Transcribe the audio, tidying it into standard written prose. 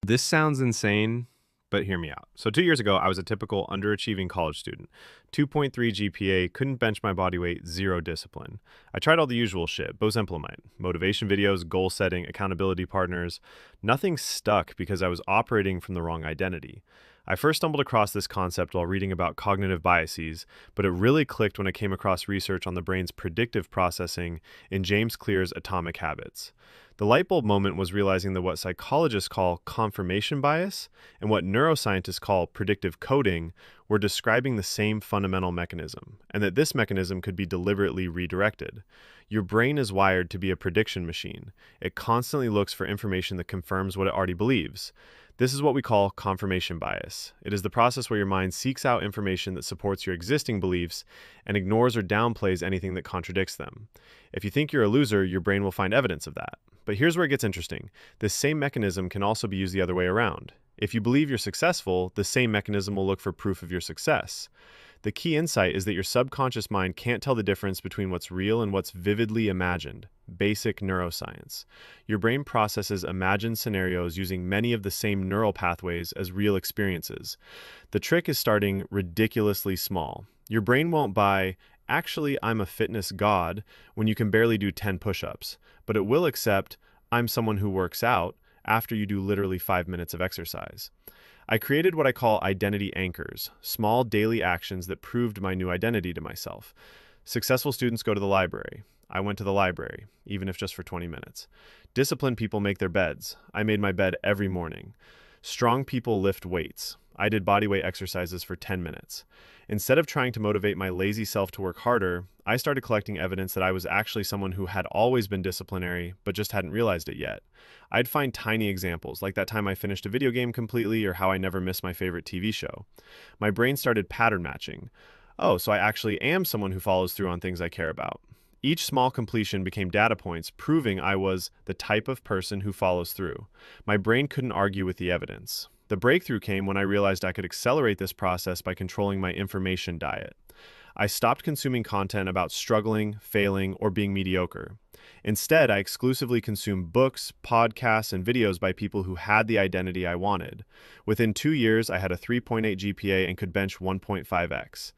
This sounds insane, but hear me out. So 2 years ago, I was a typical underachieving college student. 2.3 GPA, couldn't bench my body weight, zero discipline. I tried all the usual shit, both implement. Motivation videos, goal setting, accountability partners. Nothing stuck because I was operating from the wrong identity. I first stumbled across this concept while reading about cognitive biases, but it really clicked when I came across research on the brain's predictive processing in James Clear's Atomic Habits. The light bulb moment was realizing that what psychologists call confirmation bias and what neuroscientists call predictive coding were describing the same fundamental mechanism, and that this mechanism could be deliberately redirected. Your brain is wired to be a prediction machine. It constantly looks for information that confirms what it already believes. This is what we call confirmation bias. It is the process where your mind seeks out information that supports your existing beliefs and ignores or downplays anything that contradicts them. If you think you're a loser, your brain will find evidence of that. But here's where it gets interesting. This same mechanism can also be used the other way around. If you believe you're successful, the same mechanism will look for proof of your success. The key insight is that your subconscious mind can't tell the difference between what's real and what's vividly imagined. Basic neuroscience. Your brain processes imagined scenarios using many of the same neural pathways as real experiences. The trick is starting ridiculously small. Your brain won't buy, actually, I'm a fitness god, when you can barely do 10 push ups, but it will accept, I'm someone who works out, after you do literally 5 minutes of exercise. I created what I call identity anchors, small daily actions that proved my new identity to myself. Successful students go to the library. I went to the library, even if just for 20 minutes. Disciplined people make their beds. I made my bed every morning. Strong people lift weights. I did bodyweight exercises for 10 minutes. Instead of trying to motivate my lazy self to work harder, I started collecting evidence that I was actually someone who had always been disciplinary, but just hadn't realized it yet. I'd find tiny examples, like that time I finished a video game completely or how I never missed my favorite TV show. My brain started pattern matching. Oh, so I actually am someone who follows through on things I care about. Each small completion became data points proving I was the type of person who follows through. My brain couldn't argue with the evidence. The breakthrough came when I realized I could accelerate this process by controlling my information diet. I stopped consuming content about struggling, failing, or being mediocre. Instead, I exclusively consumed books, podcasts, and videos by people who had the identity I wanted. Within 2 years, I had a 3.8 GPA and could bench 1.5x.